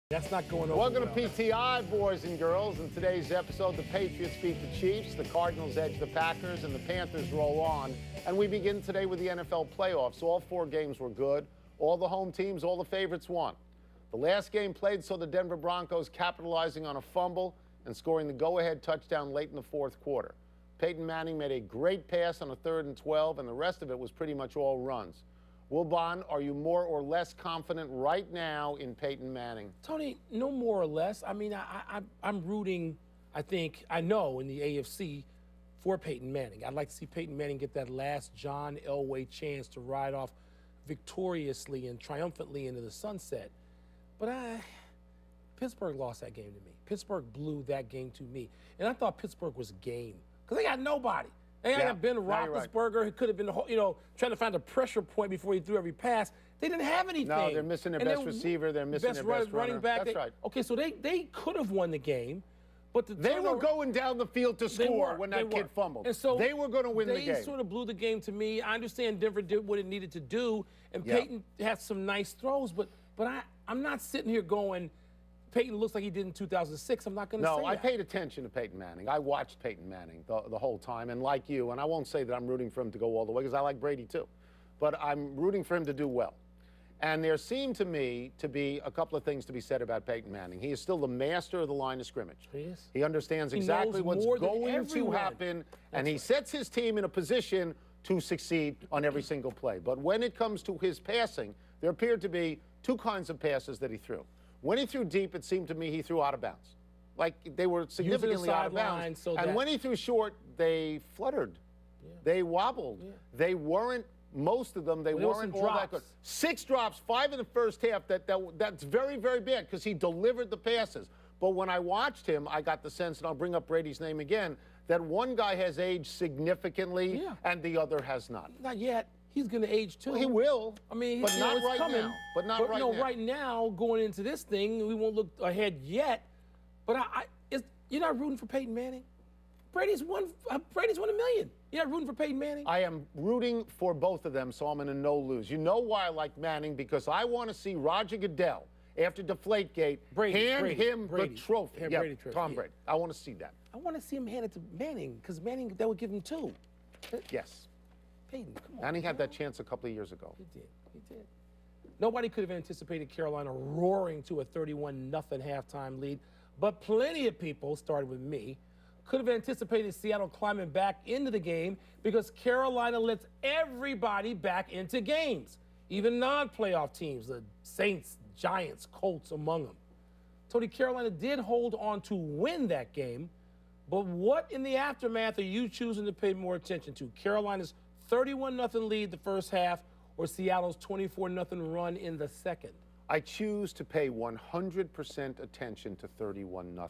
That's not going over. Welcome to PTI, boys and girls. In today's episode, the Patriots beat the Chiefs, the Cardinals edge the Packers, and the Panthers roll on. And we begin today with the NFL playoffs. All four games were good. All the home teams, all the favorites won. The last game played saw the Denver Broncos capitalizing on a fumble and scoring the go-ahead touchdown late in the fourth quarter. Peyton Manning made a great pass on a 3rd and 12, and the rest of it was pretty much all runs. Wilbon, are you more or less confident right now in Peyton Manning? Tony, no more or less. I mean, I'm rooting, I know in the AFC for Peyton Manning. I'd like to see Peyton Manning get that last John Elway chance to ride off victoriously and triumphantly into the sunset. But Pittsburgh lost that game to me. Pittsburgh blew that game to me. And I thought Pittsburgh was game because they got nobody. They got Ben Roethlisberger, who could have been, trying to find a pressure point before he threw every pass. They didn't have anything. No, they're missing their best receiver. They're missing their best running back. That's right. Okay, so they could have won the game, but they were going down the field to score when that kid fumbled. And so they were going to win the game. They sort of blew the game to me. I understand Denver did what it needed to do, and Peyton had some nice throws, but I'm not sitting here going, Peyton looks like he did in 2006. I'm not going to say that. No, I paid attention to Peyton Manning. I watched Peyton Manning the whole time, and like you, and I won't say that I'm rooting for him to go all the way because I like Brady too, but I'm rooting for him to do well. And there seemed to me to be a couple of things to be said about Peyton Manning. He is still the master of the line of scrimmage. He is. He understands exactly what's going to happen, and he sets his team in a position to succeed on every single play. But when it comes to his passing, there appeared to be two kinds of passes that he threw. When he threw deep, it seemed to me he threw out of bounds. Like they were significantly out of bounds. And when he threw short, they fluttered. Yeah. They wobbled. Yeah. They weren't, most of them, they weren't all that good. 6 drops, 5 in the first half. That's very, very bad because he delivered the passes. But when I watched him, I got the sense, and I'll bring up Brady's name again, that one guy has aged significantly and the other has not. Not yet. He's going to age too. Well, he will. I mean, but not right coming. Now. But not right now. Right now, going into this thing, we won't look ahead yet. But you're not rooting for Peyton Manning. Brady's won $1 million. You're not rooting for Peyton Manning. I am rooting for both of them, so I'm in a no-lose. You know why I like Manning? Because I want to see Roger Goodell, after Deflategate, hand him the trophy. Tom Brady. I want to see that. I want to see him hand it to Manning because Manning, that would give him 2. Yes. Peyton, come on. Manning had that chance a couple of years ago. He did. Nobody could have anticipated Carolina roaring to a 31-0 halftime lead, but plenty of people, starting with me, could have anticipated Seattle climbing back into the game because Carolina lets everybody back into games, even non-playoff teams, the Saints, Giants, Colts among them. Tony, Carolina did hold on to win that game, but what in the aftermath are you choosing to pay more attention to? Carolina's 31-0 lead the first half or Seattle's 24-0 run in the second? I choose to pay 100% attention to 31-0.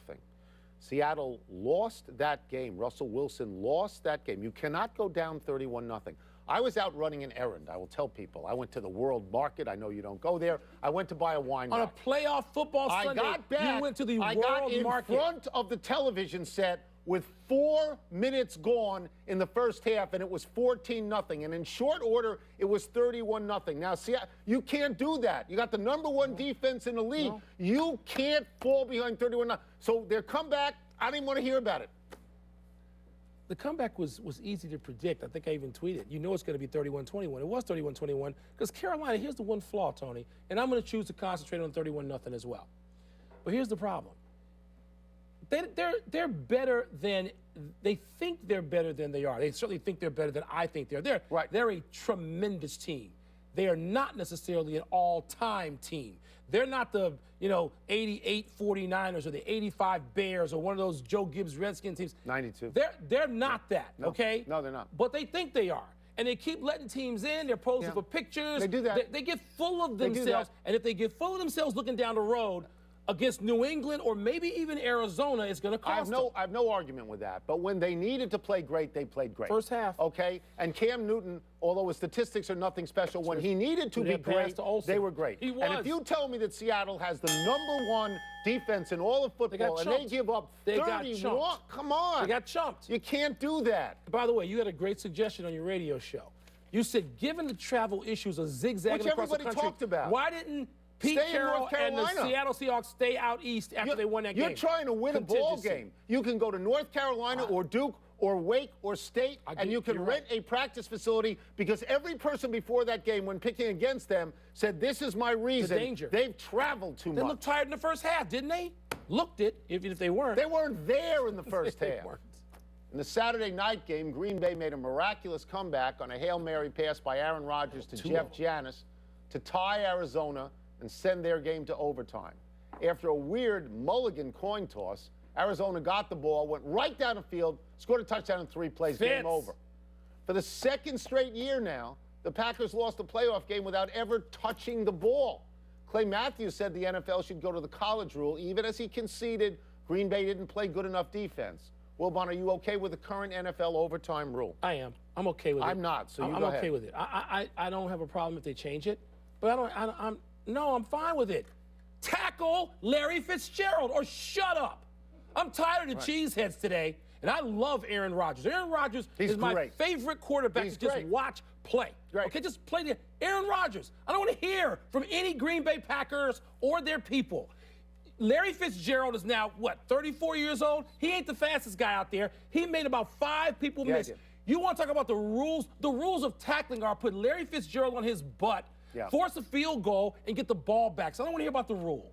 Seattle lost that game. Russell Wilson lost that game. You cannot go down 31-0. I was out running an errand, I will tell people. I went to the World Market. I know you don't go there. I went to buy a wine on a playoff football Sunday. I got back. You went to the World Market. I got in front of the television set with 4 minutes gone in the first half, and it was 14-0. And in short order, it was 31-0. Now, see, you can't do that. You got the #1 defense in the league. No. You can't fall behind 31-0. So their comeback, I didn't want to hear about it. The comeback was easy to predict. I think I even tweeted. You know it's going to be 31-21. It was 31-21 because Carolina, here's the one flaw, Tony, and I'm going to choose to concentrate on 31-0 as well. But here's the problem. They're better than they think they're better than they are. They certainly think they're better than I think they're. They're a tremendous team. They are not necessarily an all-time team. They're not the 88 49ers or the 85 Bears or one of those Joe Gibbs Redskins teams. 92. They're not that. No. Okay. No, they're not. But they think they are. And they keep letting teams in. They're posing for pictures. They do that. They get full of themselves. And if they get full of themselves looking down the road, against New England or maybe even Arizona, it's going to cost them. I have no argument with that. But when they needed to play great, they played great. First half. Okay? And Cam Newton, although his statistics are nothing special, when he needed to be great, they were great. He was. And if you tell me that Seattle has the #1 defense in all of football and they give up 31, come on. They got chumped. You can't do that. By the way, you had a great suggestion on your radio show. You said, given the travel issues of zigzagging across the country, which everybody talked about. Why didn't Pete stay in North Carroll Carolina. and the Seattle Seahawks stay out east after they won that game. You're trying to win a ball game. You can go to North Carolina or Duke or Wake or State, and you can rent a practice facility, because every person before that game, when picking against them, said, this is my reason. The danger. They've traveled too much. They looked tired in the first half, didn't they? Looked it, even if they weren't. They weren't there in the first They half. weren't. In the Saturday night game, Green Bay made a miraculous comeback on a Hail Mary pass by Aaron Rodgers to Jeff Janis to tie Arizona and send their game to overtime. After a weird mulligan coin toss, Arizona got the ball, went right down the field, scored a touchdown in 3 plays, game over. For the second straight year now, the Packers lost a playoff game without ever touching the ball. Clay Matthews said the NFL should go to the college rule, even as he conceded Green Bay didn't play good enough defense. Wilbon, are you okay with the current NFL overtime rule? I am. I'm okay with it. I'm not, so you I'm go okay ahead. with it. I don't have a problem if they change it, but I'm fine with it. Tackle Larry Fitzgerald or shut up. I'm tired of the cheeseheads today, and I love Aaron Rodgers. Aaron Rodgers is my favorite quarterback to just watch play. Okay, just play the Aaron Rodgers. I don't want to hear from any Green Bay Packers or their people. Larry Fitzgerald is now, 34 years old? He ain't the fastest guy out there. He made about 5 people miss. You want to talk about the rules? The rules of tackling are put Larry Fitzgerald on his butt, force a field goal, and get the ball back. So I don't want to hear about the rule.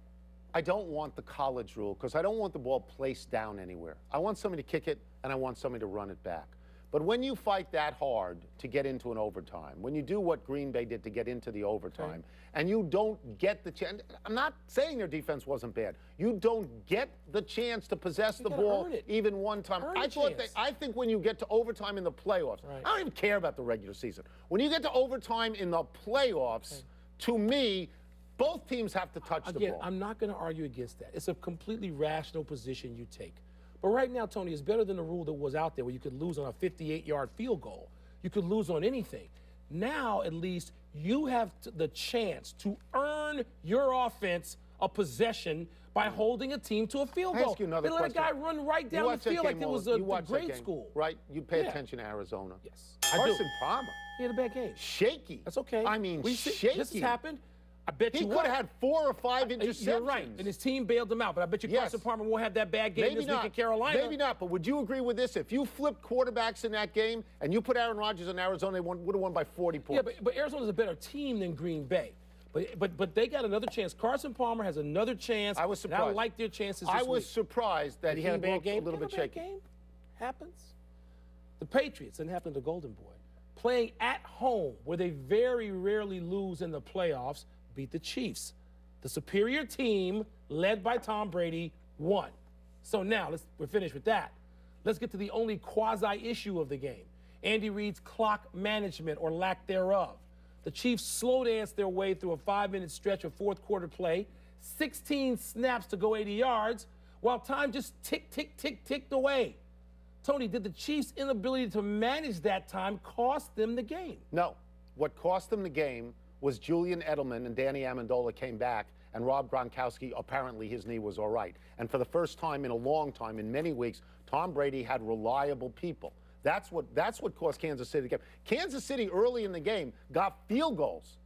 I don't want the college rule because I don't want the ball placed down anywhere. I want somebody to kick it, and I want somebody to run it back. But when you fight that hard to get into an overtime, when you do what Green Bay did to get into the overtime, and you don't get the chance, I'm not saying their defense wasn't bad. You don't get the chance to possess the ball even one time. I think when you get to overtime in the playoffs, I don't even care about the regular season. When you get to overtime in the playoffs, to me, both teams have to touch the ball. I'm not going to argue against that. It's a completely rational position you take. But right now, Tony, it's better than the rule that was out there where you could lose on a 58-yard field goal. You could lose on anything. Now, at least, you have the chance to earn your offense a possession by holding a team to a field goal. Ask you another they let a guy run right down the field like it was a grade school. Right? You pay attention to Arizona. Yes. Carson Palmer. He had a bad game. Shaky. That's okay. I mean, shaky. This has happened. I bet he could have had 4 or 5 interceptions. You're right, and his team bailed him out. But I bet you Carson Palmer won't have that bad game this week in Carolina. Maybe not, but would you agree with this? If you flipped quarterbacks in that game and you put Aaron Rodgers in Arizona, they would have won by 40 points. Yeah, but Arizona's a better team than Green Bay. But they got another chance. Carson Palmer has another chance. I was surprised. And I like their chances this week. I was surprised that he looked a little bit shaky. Game? Happens. The Patriots, and happened to Golden Boy, playing at home where they very rarely lose in the playoffs, beat the Chiefs. The superior team, led by Tom Brady, won. So now, we're finished with that. Let's get to the only quasi-issue of the game. Andy Reid's clock management, or lack thereof. The Chiefs slow-danced their way through a 5-minute stretch of fourth-quarter play, 16 snaps to go 80 yards, while time just ticked away. Tony, did the Chiefs' inability to manage that time cost them the game? No. What cost them the game was Julian Edelman and Danny Amendola came back, and Rob Gronkowski, apparently his knee was all right. And for the first time in a long time, in many weeks, Tom Brady had reliable people. That's what cost Kansas City the game. Kansas City early in the game got field goals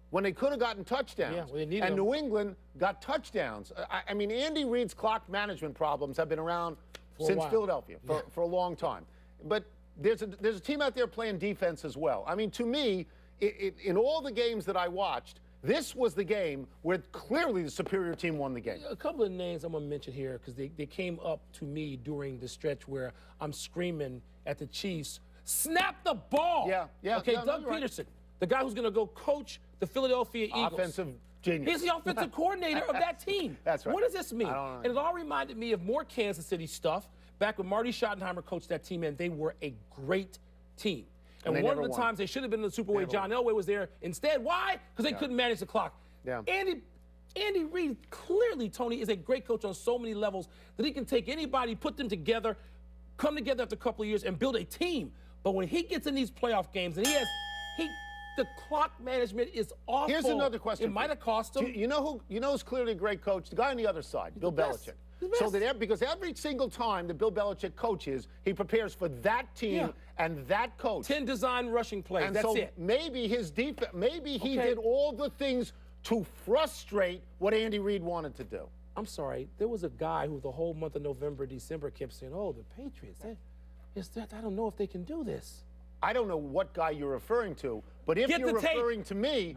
when they could have gotten touchdowns. And New England got touchdowns. I mean, Andy Reid's clock management problems have been around since Philadelphia for a long time. But there's a team out there playing defense as well. I mean, to me, in all the games that I watched, this was the game where clearly the superior team won the game. A couple of names I'm going to mention here because they came up to me during the stretch where I'm screaming at the Chiefs, snap the ball. Yeah. Okay, Doug Peterson, the guy who's going to go coach the Philadelphia Eagles. Offensive genius. He's the offensive coordinator of that team. That's right. What does this mean? I don't know. And it all reminded me of more Kansas City stuff back when Marty Schottenheimer coached that team, and they were a great team. And one of the times they should have been in the Super Bowl, John Elway was there instead. Why? Because they couldn't manage the clock. Andy Reid, clearly, Tony, is a great coach on so many levels that he can take anybody, put them together, come together after a couple of years, and build a team. But when he gets in these playoff games, and the clock management is awful. Here's another question. It might have cost him. You know who's clearly a great coach? The guy on the other side, Bill Belichick. So because every single time that Bill Belichick coaches, he prepares for that team and that coach. 10 design rushing plays. And that's so it. Maybe his defense, maybe he did all the things to frustrate what Andy Reid wanted to do. I'm sorry. There was a guy who the whole month of November, December kept saying, "Oh, the Patriots. I don't know if they can do this." I don't know what guy you're referring to, but if you're referring to me,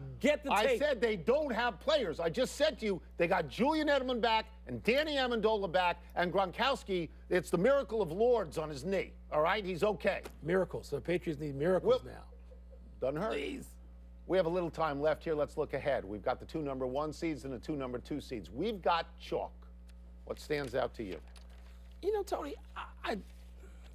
I said they don't have players. I just said to you, they got Julian Edelman back and Danny Amendola back and Gronkowski. It's the miracle of Lourdes on his knee. All right, he's okay. Miracles. So the Patriots need miracles now. Doesn't hurt. Please. We have a little time left here. Let's look ahead. We've got the 2 number 1 seeds and the 2 number 2 seeds. We've got chalk. What stands out to you? You know, Tony,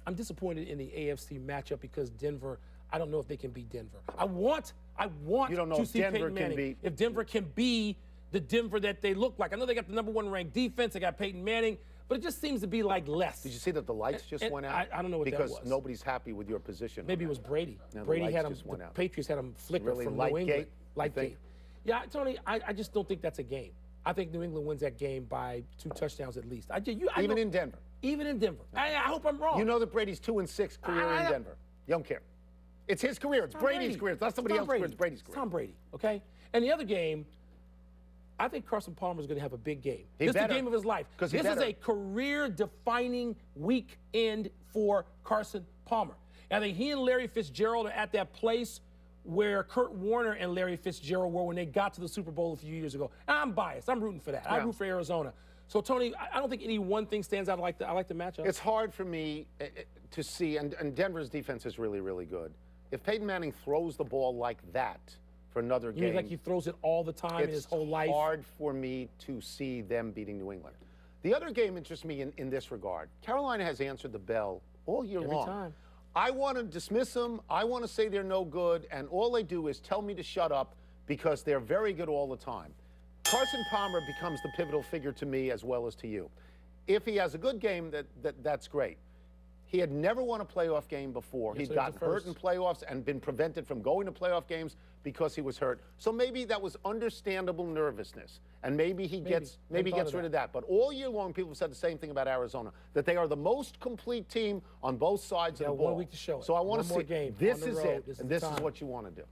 I'm disappointed in the AFC matchup because Denver, I don't know if they can beat Denver. I want you don't know to if see Denver Peyton Manning. can beat. If Denver can be the Denver that they look like. I know they got the number 1 ranked defense. They got Peyton Manning, but it just seems to be like less. Did you see that the lights just went out? I don't know what that was. Because nobody's happy with your position. Maybe it was Brady. No, Brady had him. The Patriots had him flicker from New England. Light gate. Yeah, Tony, I just don't think that's a game. I think New England wins that game by 2 touchdowns at least. Even in Denver. Even in Denver. I hope I'm wrong. You know that Brady's 2-6 career in Denver. You don't care. It's his career. It's Brady's career. It's not somebody else's career. It's Brady's career. It's Tom Brady, okay? And the other game, I think Carson Palmer is going to have a big game. This is the game of his life. This is a career-defining weekend for Carson Palmer. I think he and Larry Fitzgerald are at that place where Kurt Warner and Larry Fitzgerald were when they got to the Super Bowl a few years ago. And I'm biased. I'm rooting for that. I root for Arizona. So, Tony, I don't think any one thing stands out. I like the matchup. It's hard for me to see, and Denver's defense is really, really good. If Peyton Manning throws the ball like that for another game. You mean like he throws it all the time in his whole life? It's hard for me to see them beating New England. The other game interests me in this regard. Carolina has answered the bell all year long. Every time. I want to dismiss them. I want to say they're no good, and all they do is tell me to shut up because they're very good all the time. Carson Palmer becomes the pivotal figure to me as well as to you. If he has a good game, that's great. He had never won a playoff game before. He'd gotten hurt in playoffs and been prevented from going to playoff games because he was hurt. So maybe that was understandable nervousness, and maybe he gets rid of that. But all year long, people have said the same thing about Arizona, that they are the most complete team on both sides of the ball. 1 week to show it. So I want to see. Game This is it, and this is what you want to do.